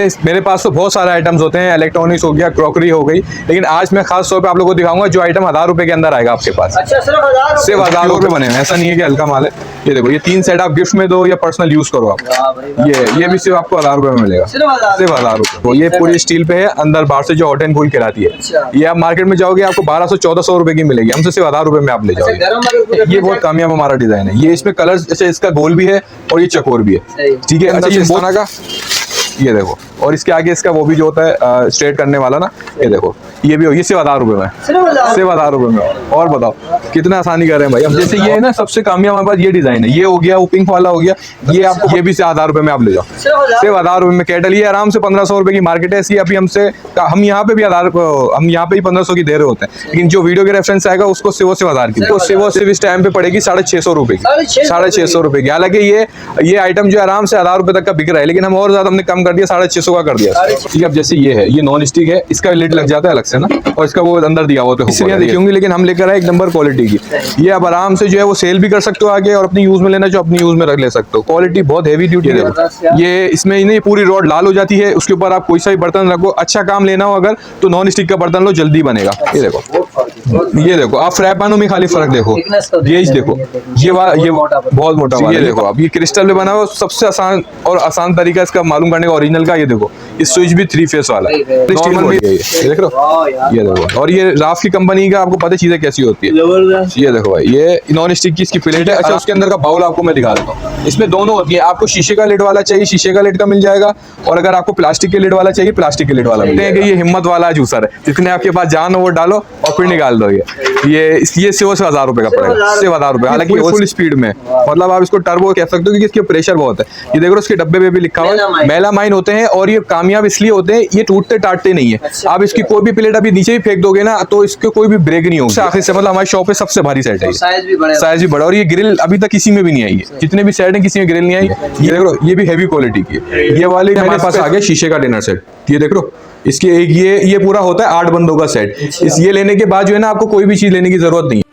मेरे पास तो बहुत सारे आइटम्स होते हैं, इलेक्ट्रॉनिक्स हो गया, क्रॉकरी हो गई, लेकिन आज मैं खास तौर पे आप लोगों को दिखाऊंगा जो आइटम 1000 रुपए के अंदर आएगा आपके पास। अच्छा, सिर्फ 1000 रुपए बने हैं, ऐसा नहीं है कि हल्का माल है। ये देखो, ये 3 सेट आप गिफ्ट में दो या पर्सनल यूज करो आप। ये भी सिर्फ आपको 1000 रुपए में मिलेगा, सिर्फ 1000 रुपए। तो ये पूरी स्टील पे है, अंदर बाहर से जो हॉट एंड कूल कहलाती है। ये आप मार्केट में जाओगे आपको 1200-1400 रुपए की मिलेगी, हमसे सिर्फ 1000 रुपए में आप ले जाओगे। ये बहुत कामयाब हमारा डिजाइन है। ये इसमें कलर जैसे इसका गोल भी है और ये चकोर भी है, ठीक है। अच्छा, ये इस तरह का, ये देखो, और इसके आगे इसका वो भी जो होता है स्ट्रेट करने वाला ना, ये देखो, ये भी होगी सिर्फ 1000 रुपए में, सिर्फ 1000 रुपए में। और बताओ कितना आसानी कर रहे हैं भाई। अब जैसे ये है ना, सबसे कामयाब हमारे पास ये डिजाइन है। ये हो गया, वो पिंक वाला हो गया, ये आपको ये भी सिर्फ 1000 रुपए में आप ले जाओ, सिर्फ 1000 रुपए में। कैटल ये आराम से 1500 रुपए की मार्केट है। अभी हमसे हम यहाँ पे भी हम यहाँ पे ही 1500 की दे रहे होते हैं, लेकिन जो वीडियो के रेफरेंस आएगा उसको सिर्फ 1000 की, वो सिर्फ इस टाइम पे पड़ेगी 650 रुपए की, 650 रुपए की। हालांकि ये आइटम जो आराम से 1000 रुपए तक का बिक रहा है, लेकिन हम और ज्यादा हमने कम कर दिया, 650 का कर दिया। ठीक है, अब जैसे ये है, ये नॉन स्टिक है, इसका लिड लग जाता है अलग से ना, और इसका वो अंदर दिया हुआ है, देखी होंगी, लेकिन हम लेकर आए एक नंबर क्वालिटी की। ये आप आराम से जो है वो सेल भी कर सकते हो आगे, और अपनी यूज में लेना जो अपनी यूज में रख ले सकते हो। क्वालिटी बहुत हेवी ड्यूटी है। ये इसमें नहीं, पूरी रॉड लाल हो जाती है, उसके ऊपर आप कोई सा भी बर्तन रखो। अच्छा काम लेना हो अगर तो नॉन स्टिक का बर्तन लो, जल्दी बनेगा। ये देखो, आप फ्राई पैनों में खाली फर्क देखो। ये देखो, ये बहुत मोटा वाला, ये देखो, अब ये क्रिस्टल में बना हुआ, सबसे आसान तरीका इसका मालूम करने का ओरिजिनल का। ये देखो, इस स्विच भी 3 फेस वाला, नॉर्मल भी देख रहे हो, ये देखो। और ये राफ की कंपनी का, आपको पता चीजें कैसी होती है। ये देखो भाई, ये नॉन स्टिक की इसकी प्लेट है। अच्छा, उसके अंदर का बाउल आपको मैं दिखा देता हूँ। इसमें दोनों होती है, आपको शीशे का लिड वाला चाहिए, शीशे का लिड का मिल जाएगा, और अगर आपको प्लास्टिक के लिड वाला चाहिए, प्लास्टिक के लिड वाला मिल जाएगा। ये हिम्मत वाला जूसर है, जितने आपके पास जान हो वो डालो और फिर निकाल दो। ये सिर्फ 1000 रुपए का पड़ेगा, सिर्फ 1000 रुपए। हालांकि फुल स्पीड में, मतलब आप इसको टर्बो कह सकते हो, क्योंकि इसके प्रेशर बहुत है। ये देखो, उसके डब्बे पे भी लिखा हुआ है मेलामाइन होते हैं, और ये कामयाब इसलिए होते हैं, ये टूटते टाटते नहीं है। आप इसकी कोई भी प्लेट अभी नीचे भी फेंक दोगे ना, तो इसके कोई भी ब्रेक नहीं होगा। आखिर से, मतलब हमारी शॉप पे सबसे भारी सेट है, साइज भी बड़ा। और ये ग्रिल अभी तक किसी में भी नहीं आई है, जितने भी सेट है किसी में ग्रिल नहीं आई। ये देखो, ये भी हैवी क्वालिटी की है। ये वाली मेरे पास आ गया शीशे का डिनर सेट। ये देख लो, इसके एक ये पूरा होता है 8 बंदों का सेट। ये लेने के बाद जो है ना, आपको कोई भी चीज लेने की जरूरत नहीं है।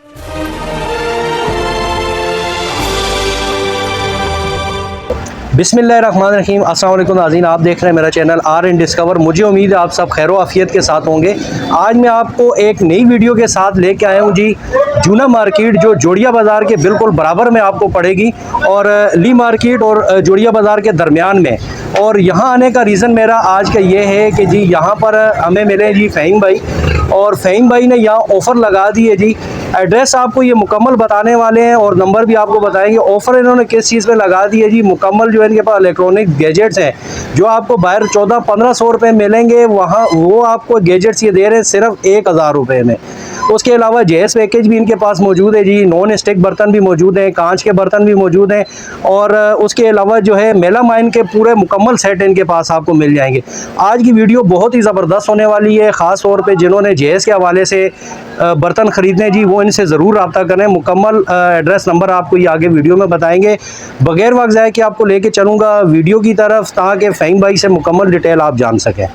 बिस्मिल्लाहिर्रहमानिर्रहीम, अस्सलाम वालेकुम नाज़रीन, आप देख रहे हैं मेरा चैनल आर एंड डिस्कवर। मुझे उम्मीद है आप सब खैर आफियत के साथ होंगे। आज मैं आपको एक नई वीडियो के साथ लेके आया हूँ जी। जूना मार्केट जो जोड़िया बाज़ार के बिल्कुल बराबर में आपको पड़ेगी, और ली मार्केट और जोड़िया बाज़ार के दरमियान में। और यहाँ आने का रीज़न मेरा आज का ये है कि जी यहाँ पर हमें मिले जी फ़हीम भाई, और फ़हीम भाई ने यहाँ ऑफ़र लगा दी है जी। एड्रेस आपको ये मुकम्मल बताने वाले हैं और नंबर भी आपको बताएंगे। ऑफ़र इन्होंने किस चीज़ पे लगा दी है जी, मुकम्मल जो है इनके पास इलेक्ट्रॉनिक गैजेट्स हैं, जो आपको बाहर 1400-1500 रुपये मिलेंगे, वहाँ वो आपको गैजेट्स ये दे रहे हैं सिर्फ 1000 रुपये में। उसके अलावा जेएस पैकेज भी इनके पास मौजूद है जी, नॉन स्टिक बर्तन भी मौजूद हैं, कांच के बर्तन भी मौजूद हैं, और उसके अलावा जो है मेलामाइन के पूरे मुकम्मल सेट इनके पास आपको मिल जाएंगे। आज की वीडियो बहुत ही ज़बरदस्त होने वाली है। ख़ास तौर पे जिन्होंने जेएस के हवाले से बर्तन ख़रीदने जी, वो इनसे ज़रूर रब्ता करें। मुकम्मल एड्रेस नंबर आपको ये आगे वीडियो में बताएंगे। बगैर वक्त ज़ाया कि आपको लेके चलूँगा वीडियो की तरफ, ताकि फ़हीम भाई से मुकम्मल डिटेल आप जान सकें।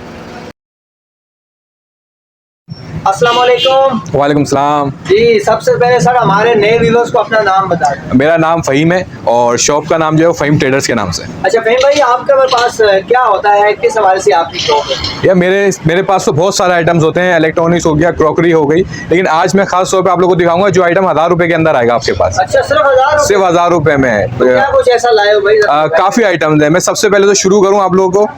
अस्सलाम वालेकुम। वालेकुम सलाम जी। सबसे पहले सर हमारे नए व्यूअर्स को अपना नाम बता दें। मेरा नाम फ़हीम है, और शॉप का नाम जो है वो फ़हीम ट्रेडर्स के नाम से। अच्छा फ़हीम भाई, आपके पास क्या होता है, किस हवाले से आपकी शॉप है? या मेरे पास तो बहुत सारे आइटम्स होते हैं, इलेक्ट्रॉनिक्स हो गया, क्रॉकरी हो गई, लेकिन आज मैं खास तौर पे आप लोगों को दिखाऊंगा जो आइटम 1000 रुपए के अंदर आएगा आपके पास। अच्छा, सिर्फ 1000 रुपए में। तो क्या कुछ ऐसा लाए हो भाई? काफी आइटम्स है। मैं सबसे पहले तो शुरू करूँ आप लोगों को,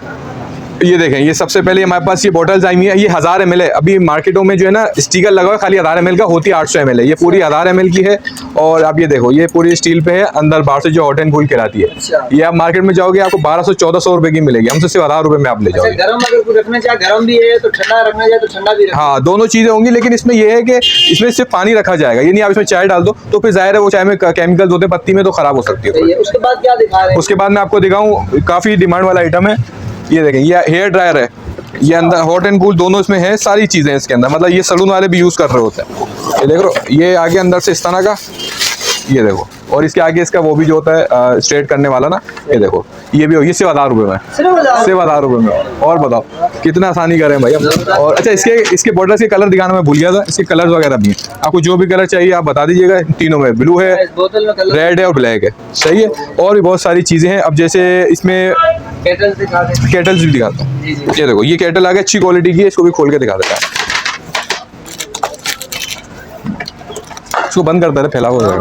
ये देखें, ये सबसे पहले हमारे पास ये बोटल्स आई हुई है। ये 1000 ml है। अभी मार्केटों में जो है ना स्टिकर लगा हुआ है खाली 1000 ml का, होती 800 ml है। ये पूरी 1000 ml की है। और आप ये देखो, ये पूरी स्टील पे है, अंदर बाहर से जो हॉट एंड कूल कहलाती है। ये आप मार्केट में जाओगे आपको 1200-1400 रुपए की मिलेगी, हमसे सिर्फ 1000 रुपए में आप ले जाओगे। गरम अगर कोई रखना चाहे गरम भी है, तो ठंडा रखना चाहे तो ठंडा भी। हाँ, दोनों चीजें होंगी, लेकिन इसमें ये है कि इसमें सिर्फ पानी रखा जाएगा। ये नहीं आप इसमें चाय डाल दो तो फिर जाहिर है वो चाय में केमिकल्स होते हैं पत्ती में, तो खराब हो सकती है। उसके बाद क्या दिखा रहे हैं? उसके बाद मैं आपको दिखाऊं, काफी डिमांड वाला आइटम है। ये देखें, ये हेयर ड्रायर है। ये अंदर हॉट एंड कूल दोनों इसमें है, सारी चीजें इसके अंदर, मतलब ये सलून वाले भी यूज कर रहे होते हैं। ये देख लो, ये आगे अंदर से इस तरह का, ये देखो, और इसके आगे इसका वो भी जो होता है स्ट्रेट करने वाला ना, ये देखो, ये भी हो, ये सिर्फ 1000 रुपये में, सिर्फ 1000 रुपये में। और बताओ कितना आसानी करें भाई हम। और अच्छा इसके बॉर्डर के कलर दिखाना मैं भूल गया था, इसके कलर्स वगैरह भी हैं, आपको जो भी कलर चाहिए आप बता दीजिएगा। तीनों में ब्लू है, रेड है और ब्लैक है, सही है। और भी बहुत सारी चीज़ें हैं। अब जैसे इसमें केटल्स भी दिखाता हूँ। ये देखो ये केटल आ गया, अच्छी क्वालिटी की है, इसको भी खोल के दिखा देता है। इसको बंद करता है, फैला हुआ है।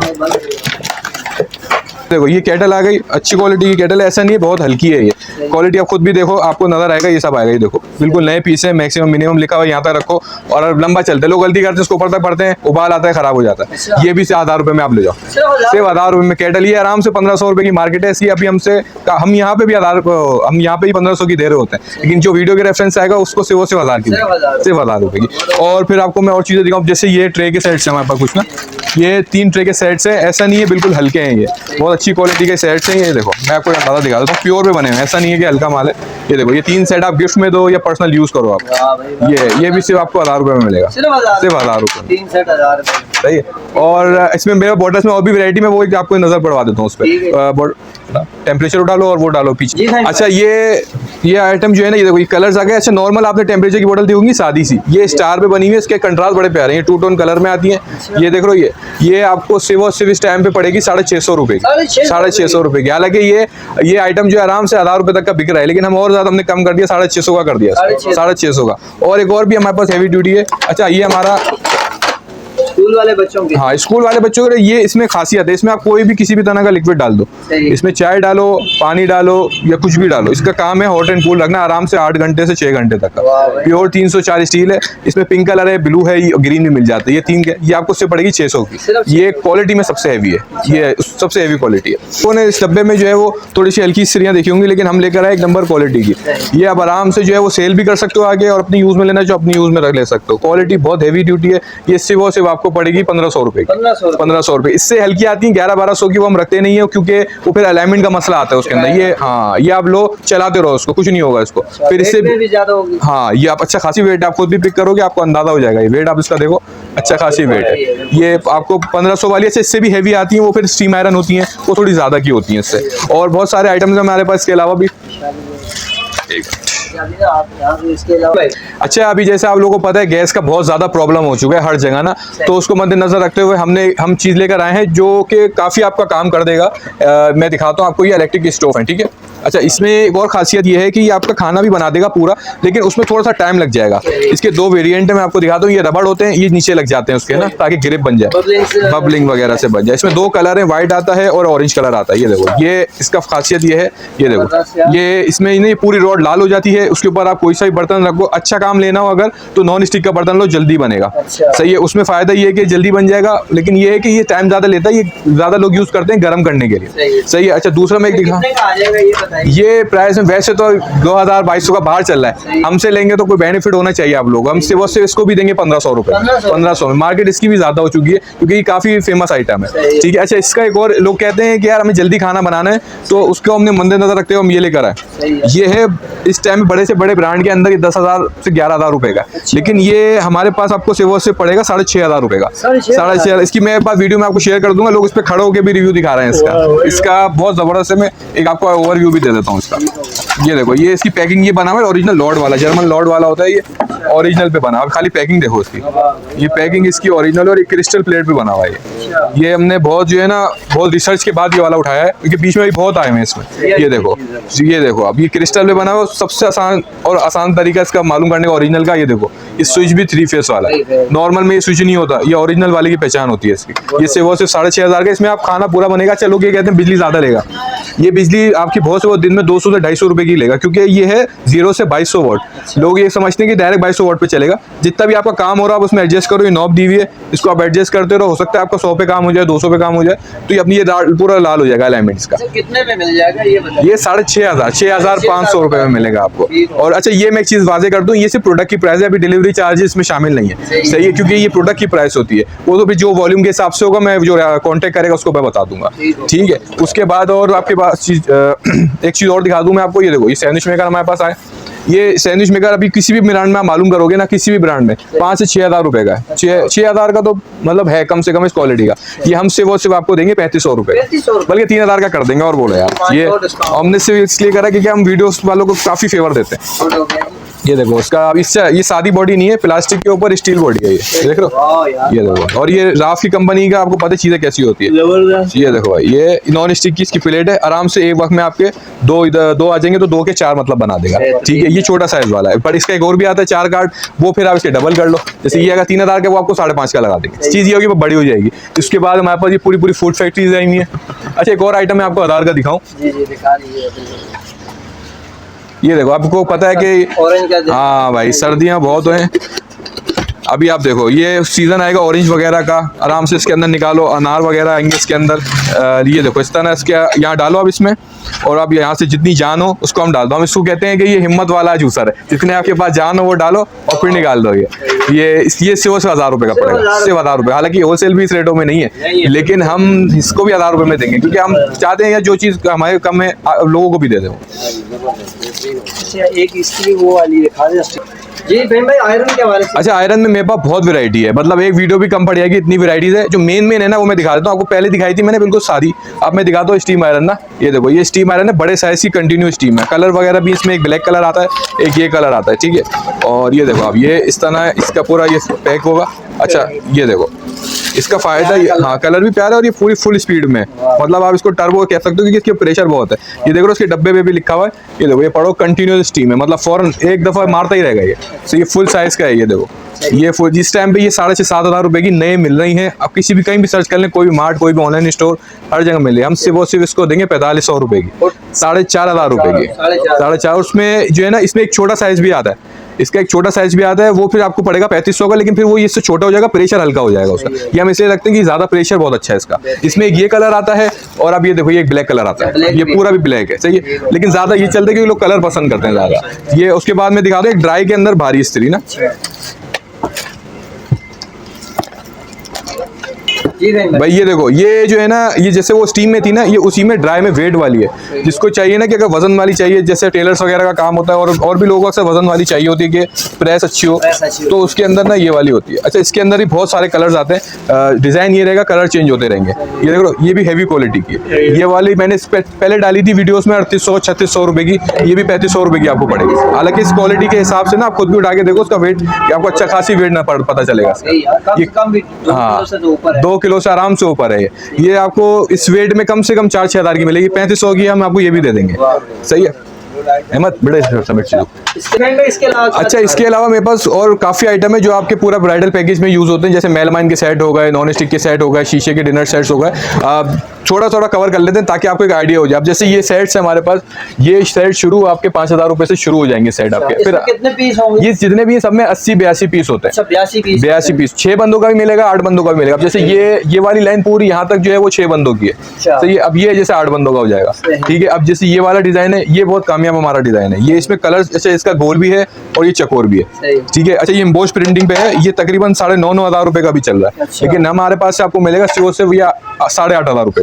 देखो ये केटल आ गई, अच्छी क्वालिटी की केटल है, ऐसा नहीं है बहुत हल्की है ये, क्वालिटी आप खुद भी देखो, आपको नजर आएगा। ये सब आएगा, ये देखो बिल्कुल नए पीस है, मैक्सिमम मिनिमम लिखा हुआ है, यहाँ तक रखो और लंबा चलते। लोग गलती करते हैं, उसको ऊपर तक पढ़ते हैं, उबाल आता है, खराब हो जाता है। ये भी 1000 रुपये में आप ले जाओ, सिर्फ 1000 रुपये में केटल। ये आराम से 1500 रुपये की मार्केट है इसकी। अभी हम यहाँ पे भी 1500 की दे रहे होते हैं, लेकिन जो वीडियो के रेफरेंस आएगा उसको सिर्फ 1000 की, सिर्फ 1000 रुपये की। और फिर आपको मैं और चीज़ें दिखाऊँ, जैसे ये ट्रे के सेट्स हैं हमारे पास कुछ ना, ये 3 ट्रे के सेट्स हैं, ऐसा नहीं है बिल्कुल हल्के हैं, ये बहुत अच्छी क्वालिटी के सेट्स हैं। ये देखो मैं आपको अंदाजा दिखा देता हूँ, प्योर पे बने हुए हैं, ऐसा नहीं है कि हल्का माल है। ये देखो ये 3 सेट आप गिफ्ट में दो या पर्सनल यूज करो आप। ये भी सिर्फ आपको 1000 रुपये में मिलेगा, सिर्फ 1000 रुपये, 3 सेट 1000 रुपये, सही है। और इसमें मेरे बॉटल्स में और भी वैरायटी में, वो आपको नजर पड़वा देता हूँ उस पर। टेम्परेचर डालो और वो डालो पीछे। अच्छा ये आइटम जो है ना, ये देखो ये कलर्स आ गए। अच्छा नॉर्मल आपने टेम्परेचर की बोतल दी होंगी सादी सी, ये स्टार पे बनी हुई है, इसके कंट्रास्ट बड़े प्यारे हैं, ये 2 टोन कलर में आती हैं। ये देख लो ये आपको सिर्फ इस टाइम पे पड़ेगी 650 रुपये की, 650 रुपये की। हालांकि ये आइटम जो आराम से 1000 रुपये तक का बिक रहा है, लेकिन हम और ज्यादा हमने कम कर दिया, 650 का कर दिया, 650 का। और एक और भी हमारे पास हैवी ड्यूटी है। अच्छा ये हमारा स्कूल वाले बच्चों के, हाँ स्कूल वाले बच्चों के लिए इसमें खासियत है, इसमें आप कोई भी किसी भी तरह का लिक्विड डाल दो, इसमें चाय डालो, पानी डालो या कुछ भी डालो, इसका काम है हॉट एंड कूल रखना आराम से 8 घंटे से 6 घंटे तक का। प्योर 304 स्टील है, इसमें पिंक कलर है, ब्लू है, ग्रीन भी मिल जाता है। ये 3 ये आपको उससे पड़ेगी 600 की। ये क्वालिटी में सबसे हैवी है, ये सबसे हैवी क्वालिटी है। उन्होंने इस डब्बे में जो है वो थोड़ी सी हल्की स्त्रियाँ देखी होंगी, लेकिन हम लेकर आए 1 नंबर क्वालिटी की। ये आप आराम से जो है वो सेल भी कर सकते हो आगे, और अपनी यूज में लेना जो अपनी यूज में रख ले सकते हो। क्वालिटी बहुत हैवी ड्यूटी है। ये सिर्फ आपको पड़ेगी 1500 रुपए, 1500 रुपए। इससे हल्की आती है 1100-1200 की, वो हम रखते नहीं है क्योंकि वो फिर अलाइनमेंट का मसला आता है उसके अंदर। ये हाँ ये आप लो चलाते रहो उसको, कुछ नहीं होगा इसको। फिर इससे भी ज्यादा होगी। हाँ ये आप अच्छा खासी वेट आप खुद भी पिक करोगे, आपको अंदाजा हो जाएगा। ये वेट आप इसका देखो, अच्छा खासी वेट है। ये आपको 1500 वाली है, इससे भी हैवी आती है, वो फिर स्टीम आयरन होती है, वो थोड़ी ज्यादा की होती है इससे। और बहुत सारे आइटम्स हमारे पास इसके अलावा भी। अच्छा अभी जैसे आप लोगों को पता है गैस का बहुत ज्यादा प्रॉब्लम हो चुका है हर जगह ना, तो उसको मद्देनजर रखते हुए हम चीज लेकर आए हैं जो कि काफी आपका काम कर देगा। मैं दिखाता हूँ आपको, ये इलेक्ट्रिक स्टोव है, ठीक है। अच्छा इसमें एक और खासियत ये है कि ये आपका खाना भी बना देगा पूरा, लेकिन उसमें थोड़ा सा टाइम लग जाएगा। इसके 2 वेरिएंट है, मैं आपको दिखाता हूँ। ये रबड़ होते हैं, ये नीचे लग जाते हैं उसके ना, ताकि ग्रिप बन जाए, बबलिंग वगैरह से बन जाए। इसमें 2 कलर है, व्हाइट आता है और ऑरेंज कलर आता है। ये देखो ये इसका खासियत ये है, ये देखो ये इसमें नहीं पूरी रॉड लाल हो जाती है। उसके ऊपर आप कोई सा भी बर्तन रखो, अच्छा काम लेना हो अगर तो नॉन स्टिक का बर्तन लो, जल्दी बनेगा। सही है, उसमें फायदा ये है कि जल्दी बन जाएगा, लेकिन ये है कि ये टाइम ज्यादा लेता है, ये ज्यादा लोग यूज करते हैं गर्म करने के लिए। सही है। अच्छा दूसरा मैं एक दिखा, ये प्राइस में वैसे तो 2000-2200 का बाहर चल रहा है, हमसे लेंगे तो कोई बेनिफिट होना चाहिए आप लोग। हम सिर्फ इसको भी देंगे 1500 रुपए, 1500 में। मार्केट इसकी भी ज्यादा हो चुकी है क्योंकि ये काफी फेमस आइटम है, ठीक है। अच्छा इसका एक और लोग कहते हैं कि यार हमें जल्दी खाना बनाना है, तो उसको हमने मद्देनजर रखते हुए हम ये लेकर आए। ये है इस टाइम में बड़े से बड़े ब्रांड के अंदर 10,000 से 11,000 रुपए का, लेकिन ये हमारे पास आपको सिर्फ पड़ेगा 6500 रुपए का, 6500। इसकी मैं एक बार वीडियो में आपको शेयर कर दूंगा, लोग इस पे खड़े होकर भी रिव्यू दिखा रहे हैं इसका बहुत जबरदस्त है। मैं एक आपको ओवरव्यू भी दे देता हूँ इसका। ये देखो ये इसकी पैकिंग ये बना हुआ है ओरिजिनल लॉर्ड वाला, जर्मन लॉर्ड वाला होता है, ये ओरिजिनल पे बना हुआ। खाली पैकिंग देखो इसकी, ये पैकिंग इसकी ओरिजिनल और एक क्रिस्टल प्लेट पे बना हुआ है। ये हमने बहुत जो है ना बहुत रिसर्च के बाद ये वाला उठाया है, क्योंकि बीच में भी बहुत आए हैं इसमें। ये देखो अब ये क्रिस्टल पे बना हुआ, सबसे आसान तरीका इसका मालूम करने का ओरिजिनल का। ये देखो इस स्विच भी 3 फेस वाला है, नॉर्मल में ये स्विच नहीं होता, ये ओरिजिनल वाले की पहचान होती है इसकी। ये सिर्फ 6500 का, इसमें आप खाना पूरा बनेगा। चलो ये कहते हैं बिजली ज्यादा लेगा, ये बिजली आपकी बहुत से बहुत दिन में 200 से 250 रुपए की लेगा, क्योंकि ये है 0 से 2200 वाट। लोग ये समझते हैं कि डायरेक्ट 2200 वाट पे चलेगा। जितना भी आपका काम हो रहा है आप उसमें एडजस्ट करो, ये नॉब दी हुई है, इसको आप एडजस्ट करते रहो। हो सकता है आपका 100 पे काम हो जाए, 200 पे काम हो जाए, तो ये अपनी ये पूरा लाल हो जाएगा अलाइनमेंट इसका। कितने में मिल जाएगा ये बताइए? ये 6500 6500 रुपए में मिलेगा आपको। और अच्छा ये मैं एक चीज वाजे कर दूं, ये सिर्फ प्रोडक्ट की प्राइस है, अभी डिलीवरी डिलीवरी चार्जेस इसमें शामिल नहीं है, सही है, क्योंकि ये प्रोडक्ट की प्राइस होती है, वो तो भी जो वॉल्यूम के हिसाब से होगा, मैं जो कांटेक्ट करेगा उसको मैं बता दूंगा, ठीक है। उसके बाद और आपके पास एक चीज़ और दिखा दूं मैं आपको, ये देखो ये सैंडविच मेकर हमारे पास आए। ये सैंडविच मेकर अभी किसी भी ब्रांड में आप मालूम करोगे ना, किसी भी ब्रांड में 5 से 6 हज़ार रुपए का है, 6 हज़ार का तो मतलब है कम से कम इस क्वालिटी का। ये हमसे वो सिर्फ आपको देंगे 3500 रुपए, बल्कि 3 हज़ार का कर देंगे। और बोलो यार, ये हमने सिर्फ इसलिए करा क्योंकि हम वीडियोस वालों को काफी फेवर देते हैं। ये देखो इसका, इससे ये सादी बॉडी नहीं है, प्लास्टिक के ऊपर स्टील बॉडी है, ये देख रहे हो, ये देखो। और ये राफ की कंपनी का, आपको पता चीजें कैसी होती है। ये देखो भाई, ये नॉन स्टिक की इसकी प्लेट है, आराम से एक वक्त में आपके दो आ जाएंगे तो 2 के 4 मतलब बना देगा, ठीक है। ये छोटा साइज वाला है, पर इसका एक और भी आता है 4 कार्ड, वो फिर आप इसके डबल कर लो। जैसे ये अगर 3 हज़ार का, वो आपको 5.5 का लगा देंगे। चीज ये होगी वो बड़ी हो जाएगी। इसके बाद हमारे पास ये पूरी फूड फैक्ट्रीज आएंगी है। अच्छा, एक और आइटम मैं आपको आधार का दिखाऊं, ये देखो। आपको पता है कि ऑरेंज का, हाँ भाई, सर्दियाँ बहुत हैं अभी। आप देखो ये सीजन आएगा ऑरेंज वगैरह का, आराम से इसके अंदर निकालो, अनार वगैरह आएंगे इसके अंदर। ये देखो इस तरह इसके यहाँ डालो आप इसमें, और अब यहाँ से जितनी जान हो उसको हम डाल दो। हम इसको कहते हैं कि ये हिम्मत वाला जूसर है, जितने आपके पास जान हो वो डालो और फिर निकाल दो। ये सिर्फ 1000 रुपये का पड़ेगा, सिर्फ 1000 रुपये। हालांकि होलसेल भी इस रेटों में नहीं है, लेकिन हम इसको भी 1000 रुपये में देंगे, क्योंकि हम चाहते हैं जो चीज़ हमारे कम है लोगों को भी दे दें। एक इसकी वो वाली दिखा दे जी भाई, आयरन के बारे में। अच्छा, आयरन में मेरे पास बहुत वैरायटी है, मतलब एक वीडियो भी कम पड़ जाएगी, इतनी वैराइटीज है। जो मेन है ना, वो मैं दिखा देता हूँ आपको। पहले दिखाई थी मैंने बिल्कुल सारी, अब मैं दिखाता हूँ स्टीम आयरन ना। ये देखो, ये स्टीम आयरन है, बड़े साइज की कंटिन्यू स्टीम है। कलर वगैरह भी इसमें एक ब्लैक कलर आता है, एक ये कलर आता है, ठीक है। और ये देखो अब ये इस तरह इसका पूरा ये पैक होगा। अच्छा, ये देखो इसका फायदा, हाँ कलर भी प्यारा है, और ये पूरी फुल स्पीड में, मतलब आप इसको टर्बो कह सकते हो क्योंकि इसके प्रेशर बहुत है। ये देखो इसके डब्बे पे भी लिखा हुआ है, ये देखो, ये पढ़ो कंटिन्यूअस स्टीम है, मतलब फौरन एक दफा मारता ही रहेगा ये। तो ये फुल साइज का है, ये देखो। ये जिस टाइम पे ये 6,500-7 हज़ार रुपए की नए मिल रही हैं। आप किसी भी कहीं भी सर्च कर लें, कोई भी मार्ट, कोई भी ऑनलाइन स्टोर, हर जगह मिले। हम सिर्फ इसको देंगे 4500 रुपए की, 4,500 रुपए की, 4,500। उसमें जो है ना, इसमें एक छोटा साइज भी आता है, इसका एक छोटा साइज भी आता है, वो फिर आपको पड़ेगा 3500 का, लेकिन फिर वो इससे छोटा हो जाएगा, प्रेशर हल्का हो जाएगा उसका। ये हम इसलिए रखते हैं कि ज्यादा प्रेशर बहुत अच्छा है इसका। इसमें एक ये कलर आता है, और अब ये देखो ये एक ब्लैक कलर आता है, ये पूरा भी ब्लैक है, सही है। लेकिन ज्यादा ये चलते क्योंकि लोग कलर पसंद करते हैं ज्यादा। ये उसके बाद में दिखा दो एक ड्राई के अंदर भारी इस्त्री ना। भाई ये देखो, ये जो है ना, ये जैसे वो स्टीम में थी ना, ये उसी में ड्राई में वेट वाली है। जिसको चाहिए ना कि अगर वजन वाली चाहिए, जैसे टेलर्स वगैरह का काम होता है, और भी लोगों से वजन वाली चाहिए होती है कि प्रेस अच्छी हो, तो उसके अंदर ना ये वाली होती है। अच्छा, इसके अंदर ही बहुत सारे कलर्स आते हैं, डिजाइन ये रहेगा, कलर चेंज होते रहेंगे। ये देखो, ये भी हैवी क्वालिटी की है। ये वाली मैंने पहले डाली थी वीडियोस में 3800-3600 रुपए की, ये भी 3500 रुपए की आपको पड़ेगी। हालांकि इस क्वालिटी के हिसाब से ना आप खुद भी उठा के देखो उसका वेट, आपको अच्छा खासी वेट ना पता चलेगा। ये हाँ 2 किलो से आराम से ऊपर है। ये आपको इस वेट में कम से कम 4-6 हज़ार की मिलेगी। 3500 की हम आपको ये भी दे देंगे, सही है। अहमद बड़े समेट चीज़ों। अच्छा, इसके अलावा मेरे पास और काफ़ी आइटम है जो आपके पूरा ब्राइडल पैकेज में यूज़ होते हैं, जैसे मेलमाइन के सेट हो गए, नॉन स्टिक के सेट हो गए, शीशे के डिनर सेट्स हो गए। थोड़ा कवर कर लेते हैं ताकि आपको एक आइडिया हो जाए। अब जैसे ये सेट्स है हमारे पास, ये सेट शुरू आपके 5000 रुपए से शुरू हो जाएंगे सेट आपके। फिर कितने पीस होंगे? ये जितने भी सब में 80-82 पीस होते हैं। 82 पीस, 6 बंदों का भी मिलेगा, 8 बंदों का भी मिलेगा। अब जैसे ये वाली लाइन पूरी यहाँ तक जो है वो 6 बंदों की है, तो ये अब ये जैसे 8 बंदों का हो जाएगा, ठीक है। अब जैसे ये वाला डिजाइन है, ये बहुत कामयाब हमारा डिजाइन है। ये इसमें कलर, अच्छा इसका गोल भी है और ये चकोर भी है, ठीक है। अच्छा, ये एम्बोस प्रिंटिंग पे है, ये तकरीबन 9,500 हज़ार रुपए का भी चल रहा है, लेकिन हमारे पास से आपको मिलेगा सिर्फ 8,500 रुपए,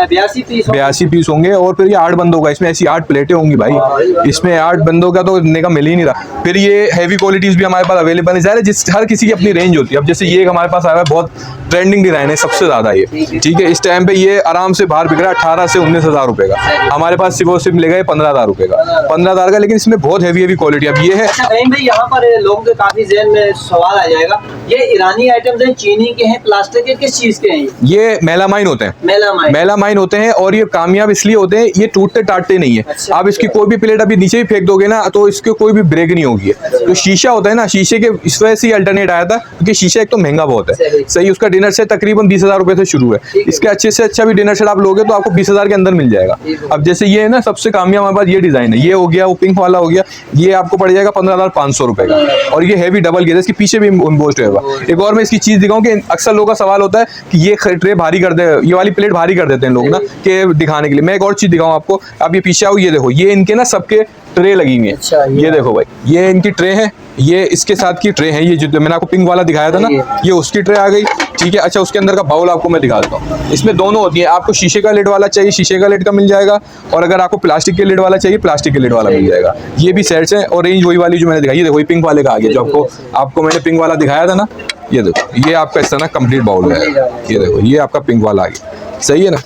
82 पीस होंगे। और फिर ये 8 बंदों का, इसमें ऐसी 8 प्लेटें होंगी भाई, इसमें 8 बंदों का तो इतने का मिल ही नहीं रहा। फिर ये हैवी क्वालिटीज भी हमारे पास अवेलेबल है, ज़ाहिर है हर किसी की अपनी रेंज होती है। अब जैसे ये हमारे पास आया है, बहुत ट्रेंडिंग डिजाइन है सबसे ज्यादा ये, ठीक है। इस टाइम पे ये आराम से बाहर बिक रहा है 18 से 19 हज़ार रुपए का। हमारे पास सिर्फ मिलेगा 15,000 रुपए का, 15,000 का, लेकिन इसमें बहुत हैवी क्वालिटी। अब ये है, भाई यहाँ पर लोगों के काफी ज़हन में सवाल आ जाएगा, ये ईरानी आइटम्स हैं, चीनी के हैं, प्लास्टिक के, किस चीज के हैं? ये मेलामाइन होते हैं, मेलामाइन होते हैं, और ये कामयाब इसलिए होते हैं, ये टूटते टाटते नहीं है। अच्छा। आप इसकी कोई भी प्लेट अभी नीचे भी फेंक दोगे ना, तो इसके कोई भी ब्रेक नहीं होगी। तो शीशा होता है ना, शीशे के इस वजह से अल्टरनेट आया था, क्योंकि शीशा एक तो महंगा बहुत है, सही। उसका डिनर सेट तकरीबन 20,000 रुपए से शुरू है। इसके अच्छे से अच्छा भी डिनर सेट आप लोगे तो आपको 20,000 के अंदर मिल जाएगा। अब जैसे ये है ना, सबसे कामयाब हमारे पास ये डिजाइन है, ये हो गया, वो पिंक वाला हो गया, ये आपको पड़ जाएगा 15,500 रुपए का, और ये हैवी डबल गेज है, इसके पीछे भी एम्बोस्ड होगा। एक और मैं इसकी चीज दिखाऊं कि अक्सर लोगों का सवाल होता है कि ये ट्रे भारी कर ये वाली प्लेट भारी कर देते हैं लोग ना कि दिखाने के लिए। मैं एक और चीज दिखाऊं आपको, आप ये पीछे आओ, ये देखो ये इनके ना सबके ट्रे लगी हुई है। अच्छा, ये देखो भाई, ये इनकी ट्रे है, ये इसके साथ की ट्रे है। ये जो मैंने आपको पिंक वाला दिखाया था ना, ये उसकी ट्रे आ गई, ठीक है। अच्छा, उसके अंदर का बाउल आपको मैं दिखा देता हूँ। इसमें दोनों होती है, आपको शीशे का लिड वाला चाहिए शीशे का लिड का मिल जाएगा, और अगर आपको प्लास्टिक के लिड वाला चाहिए प्लास्टिक के लिड वाला मिल जाएगा। ये भी सेट्स हैं, और रेंज वही वाली जो मैंने दिखाई, ये देखो ये पिंक वाले का आ गया, जो आपको मैंने पिंक वाला दिखाया था ना, ये देखो ये आपका इस तरह कंप्लीट बाउल है। ये देखो ये आपका पिंक वाला आ गया, सही है ना।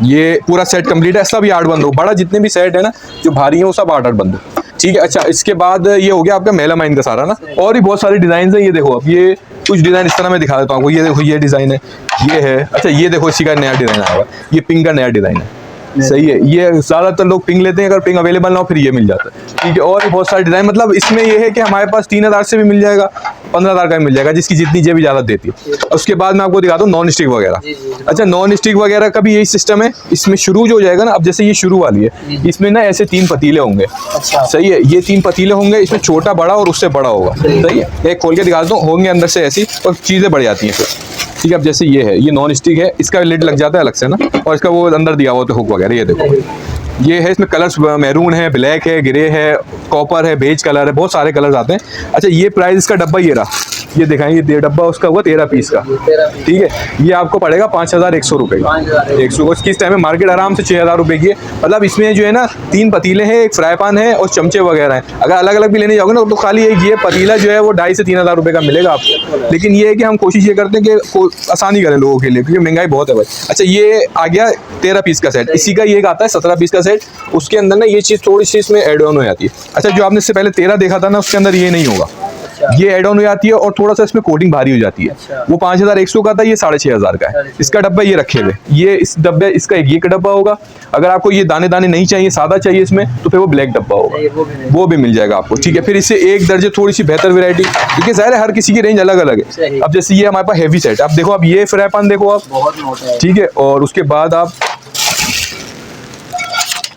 ये पूरा सेट कंप्लीट है, सब ये 8 बंद हो, बड़ा जितने भी सेट है ना जो भारी है वो सब 8 बंद हो, ठीक है। अच्छा, इसके बाद ये हो गया आपका मेलामाइन का सारा ना, और भी बहुत सारे डिजाइन है। ये देखो अब ये कुछ डिजाइन इस तरह मैं दिखा देता हूँ आपको। ये देखो ये डिजाइन है, ये है। अच्छा, ये देखो इसी का नया डिजाइन आया हुआ, ये पिंक का नया डिजाइन है, सही है। ये ज्यादातर लोग पिंक लेते हैं, अगर पिंक अवेलेबल ना हो फिर ये मिल जाता है, ठीक है। और भी बहुत सारे डिजाइन, मतलब इसमें ये है कि हमारे पास 3000 से भी मिल जाएगा, 15,000 का भी मिल जाएगा, जिसकी जितनी जेब इजाजत देती है। उसके बाद मैं आपको दिखाता हूँ नॉन स्टिक वगैरह। अच्छा, नॉन स्टिक वगैरह का भी यही सिस्टम है। इसमें शुरू जो जाएगा ना, अब जैसे ये शुरू वाली है, इसमें ना ऐसे 3 पतीले होंगे, सही है। ये 3 पतीले होंगे, इसमें छोटा बड़ा और उससे बड़ा होगा, सही है। एक खोल के दिखा दो, होंगे अंदर से ऐसी, और चीजें बढ़ जाती हैं फिर, ठीक है। अब जैसे ये है, ये नॉन स्टिक है, इसका लिड लग जाता है अलग से ना, और इसका वो अंदर दिया हुआ तो हुक वगैरह। ये देखो ये है, इसमें कलर्स मैरून है, ब्लैक है, ग्रे है, कॉपर है, बेज कलर है, बहुत सारे कलर्स आते हैं। अच्छा, ये प्राइस इसका डब्बा ये रहा, ये दिखाएं, ये डब्बा उसका हुआ 13 पीस का, ठीक है। ये आपको पड़ेगा 5100 रुपये का, 100 इसकी इस टाइम में मार्केट आराम से 6000 रुपये की है। मतलब इसमें जो है ना 3 पतीले हैं, एक फ्राई पैन है और चमचे वगैरह हैं। अगर अलग अलग भी लेने जाओगे ना तो खाली एक ये पतीला जो है वो 2500 से 3000 रुपये का मिलेगा आपको। लेकिन ये है कि हम कोशिश ये करते हैं कि आसानी करें लोगों के लिए, क्योंकि महंगाई बहुत है भाई। अच्छा, ये आ गया 13 पीस का सेट, इसी का ये आता है 17 पीस का सेट। उसके अंदर ना ये चीज़ थोड़ी सी इसमें एड ऑन हो जाती है। अच्छा, जो आपने इससे पहले 13 देखा था ना, उसके अंदर ये नहीं होगा, ये एड ऑन हो जाती है और थोड़ा सा इसमें कोटिंग भारी हो जाती है। वो 5100 का था, ये 6500 का है। इसका डब्बा ये रखे हुए, ये इस डब्बे इसका एक ये का डब्बा होगा। अगर आपको ये दाने दाने नहीं चाहिए, सादा चाहिए इसमें, तो फिर वो ब्लैक डब्बा होगा, वो भी मिल जाएगा आपको, ठीक है। फिर इससे एक दर्जे थोड़ी सी बेहतर वैरायटी, क्योंकि जाहिर है हर किसी की रेंज अलग अलग है। अब जैसे ये हमारे पास हैवी सेट, आप देखो, अब ये फ्राई पैन देखो आप, बहुत मोटा है, ठीक है। और उसके बाद आप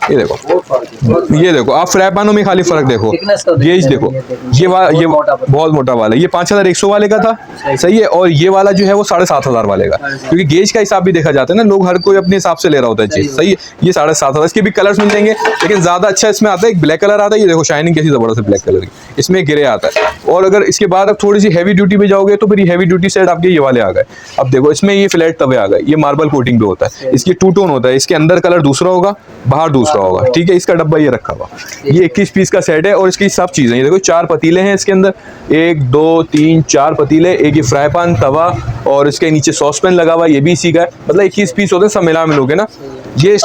ये देखो आप फ्राई पैनों में खाली फर्क देखो, गेज देखो, ये बहुत मोटा वाला है, ये 5100 वाले का था, सही है। और ये वाला जो है वो 7500 वाले का, क्योंकि गेज का हिसाब भी देखा जाता है ना, लोग हर कोई अपने हिसाब से ले रहा होता है चीज, सही है। ये 7500, इसके भी कलर्स मिल जाएंगे, लेकिन ज्यादा अच्छा इसमें आता है एक ब्लैक कलर आता है, ये देखो शाइनिंग कैसी जबरदस्त ब्लैक कलर की, इसमें ग्रे आता है। और अगर इसके बाद अब थोड़ी सी हैवी ड्यूटी पे जाओगे तो फिर हैवी ड्यूटी सेट आपके ये वाले आ गए। अब देखो इसमें ये फ्लैट तवे आ गए, ये मार्बल कोटिंग पे होता है, इसकी 2 टोन होता है, इसके अंदर कलर दूसरा होगा, बाहर दूसरा होगा, ठीक है। इसका डब्बा ये रखा हुआ, ये 21 पीस का सेट है, और इसकी सब चीजें, ये देखो 4 पतीले हैं इसके अंदर, 1 2 3 4 पतीले, एक ये फ्राई पैन तवा, और इसके नीचे सॉस पैन लगा हुआ, ये भी इसी का है। मतलब 21 पीस होते हैं, सब मिला मिलोगे ना। ये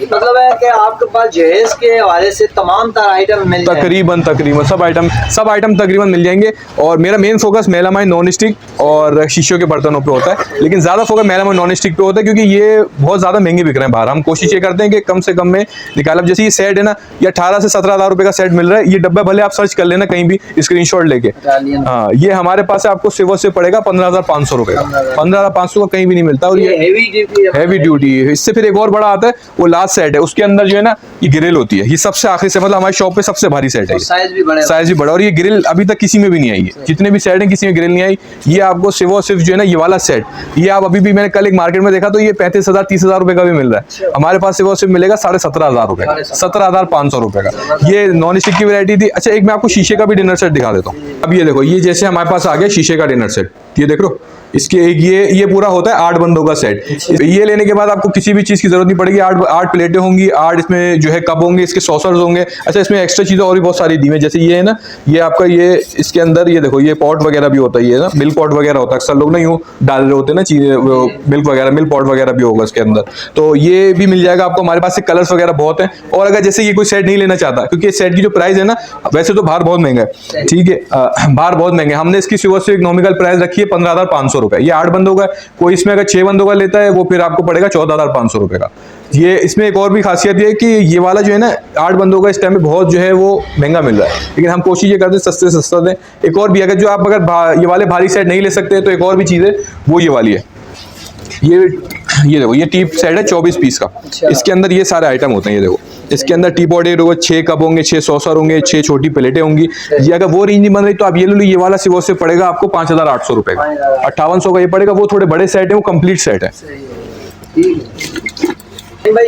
मतलब है कि आपके पास जहेज के हवाले से तमाम तरह आइटम मिल तकरीबन सब आइटम तकरीबन मिल जाएंगे। और मेरा main focus melamine non stick और शीशों के बर्तनों पे होता है, लेकिन ज़्यादा फोकस मेलामाइन नॉन स्टिक पे होता है, क्योंकि ये बहुत ज़्यादा महंगे बिक रहे हैं बाहर। हम कोशिश ये करते हैं कि कम से कम में निकाला। जैसे ये सेट है ना, ये 18 से 17,000 रुपये का सेट मिल रहा है। ये डब्बा भले आप सर्च कर लेना कहीं भी स्क्रीनशॉट लेके, हाँ, ये हमारे पास आपको से पड़ेगा 15,500 रुपये का, 15,500 का कहीं भी नहीं मिलता। और ये हैवी ड्यूटी है। इससे फिर एक और बड़ा आता है, वो लास्ट सेट है, उसके अंदर जो है ना ये ग्रिल होती है, ये सबसे आखिरी से, मतलब हमारी शॉप पे सबसे भारी सेट है, साइज भी बड़ा। और ये ग्रिल अभी तक किसी में भी नहीं आई है, जितने भी सेट हैं किसी में ग्रिल नहीं आई। ये आपको सिर्फ जो है ना ये वाला सेट, ये आप अभी भी, मैंने कल एक मार्केट में देखा तो ये 35,000 30,000 रुपए का भी मिल रहा है। हमारे पास सिर्फ मिलेगा 17,500 रुपए का, 17,500 रुपए का। ये नॉन स्टिक की वैरायटी थी। अच्छा, एक मैं आपको शीशे का भी डिनर सेट दिखा देता हूँ। अब ये देखो, ये जैसे हमारे पास आ गया शीशे का डिनर सेट, ये देख लो, इसके एक ये पूरा होता है 8 बंदों का सेट। ये लेने के बाद आपको किसी भी चीज की जरूरत नहीं पड़ेगी। 8 प्लेटें होंगी, 8 इसमें जो है कप होंगे, इसके सॉसर्स होंगे। अच्छा, इसमें एक्स्ट्रा चीजें और भी बहुत सारी दी हैं, जैसे ये है ना, ये आपका ये इसके अंदर ये देखो, ये पॉट वगैरह भी होता है, ये ना मिल्क पॉट वगैरह होता है। अक्सर लोग ना यूं डाल रहे होते हैं ना चीजें, मिल्क पॉट वगैरह भी होगा इसके अंदर, तो ये भी मिल जाएगा आपको। हमारे पास से कलर्स वगैरह बहुत हैं। और अगर जैसे ये कोई सेट नहीं लेना चाहता, क्योंकि इस सेट की जो प्राइस है ना, वैसे तो बाहर बहुत महंगा है, ठीक है, बाहर बहुत महंगा है। हमने इसकी सिर्फ नॉमिनल प्राइस रखी है 15,500 रुपए। ये 8 बंदों, कोई इसमें अगर 6 बंदों का लेता है वो फिर आपको पड़ेगा 14,500 रुपए का। ये इसमें एक और भी खासियत ये है कि ये वाला जो है ना 8 बंदों का इस टाइम में बहुत जो है वो महंगा मिल रहा है, लेकिन हम कोशिश ये करते हैं सस्ते से सस्ता दें। एक और भी, अगर ये वाले भारी सेट नहीं ले सकते तो एक और भी चीज़ है, वो ये वाली है। ये देखो, ये टी सेट है 24 पीस का। इसके अंदर ये सारे आइटम होते हैं। ये देखो, इसके अंदर टी पॉट होगा, 6 कप होंगे, 6 सॉसर होंगे, 6 छोटी प्लेटें होंगी। ये अगर वो रेंज नहीं बन रही तो आप ये ले लो, ये वाला सिर्फ से पड़ेगा आपको 5,800 रुपए का, 5800 का ये पड़ेगा। वो थोड़े बड़े सेट है, वो कंप्लीट सेट है। भाई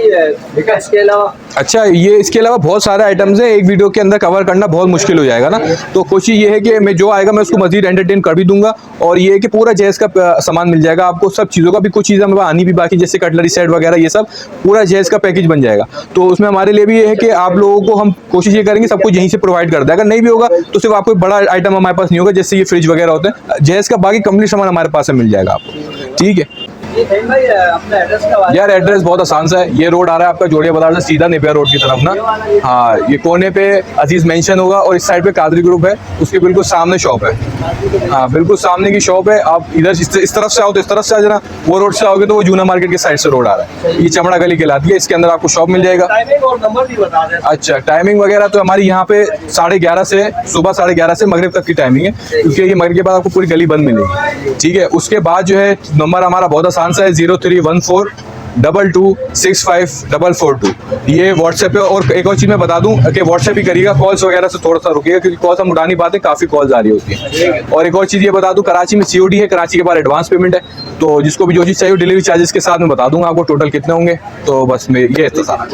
इसके अलावा अच्छा, ये इसके अलावा बहुत सारे आइटम्स हैं, एक वीडियो के अंदर कवर करना बहुत मुश्किल हो जाएगा ना, तो कोशिश ये है कि मैं जो आएगा मैं उसको मजीद एंटरटेन कर भी दूंगा, और ये है कि पूरा जैज़ का सामान मिल जाएगा आपको, सब चीज़ों का भी, कुछ चीज़ें हमें आनी भी बाकी, जैसे कटलरी सेट वगैरह, ये सब पूरा जैज़ का पैकेज बन जाएगा। तो उसमें हमारे लिए भी ये है कि आप लोगों को हम कोशिश ये करेंगे सब कुछ यहीं से प्रोवाइड कर दें। अगर नहीं भी होगा तो सिर्फ आपको बड़ा आइटम हमारे पास नहीं होगा, जैसे ये फ्रिज वगैरह होते हैं, जैज़ का बाकी कंप्लीट सामान हमारे पास से मिल जाएगा आपको। ठीक है ये फहीम भाई, अपना एड्रेस का यार, एड्रेस बहुत आसान सा है, ये रोड आ रहा है आपका जोड़िया बाजार से सीधा नेपियर रोड की तरफ ना, हाँ, ये कोने पे अजीज मेंशन होगा, और इस साइड पे कादरी ग्रुप है, उसके बिल्कुल सामने शॉप है, हाँ बिल्कुल सामने की शॉप है। आप इधर इस तरफ से आओ तो इस तरफ से आ जाना, वो रोड से आओगे तो वो जूना मार्केट के साइड से रोड आ रहा है, ये चमड़ा गली कहलाती है, इसके अंदर आपको शॉप मिल जाएगा। टाइमिंग और नंबर भी बता दें। अच्छा, टाइमिंग वगैरह तो हमारी यहाँ पे 11:30 से सुबह 11:30 से मगरिब तक की टाइमिंग है, क्योंकि ये मगरिब के बाद आपको पूरी गली बंद मिलेगी। ठीक है, उसके बाद जो है नंबर हमारा बहुत आसान सा है, 031422654442, ये व्हाट्सएप है। और एक और चीज़ मैं बता दूं कि व्हाट्सएप ही करिएगा, कॉल्स वगैरह से थोड़ा सा रुकिएगा, क्योंकि कॉल्स हम उठा नहीं पाते, काफ़ी कॉल्स आ रही होती है। और एक और चीज़ ये बता दूं, कराची में COD है, कराची के बाद एडवांस पेमेंट है, तो जिसको भी जो चीज़ चाहिए डिलीवरी चार्जेस के साथ मैं बता दूंगा आपको टोटल कितने होंगे। तो बस मैं ये इत्तेफाक।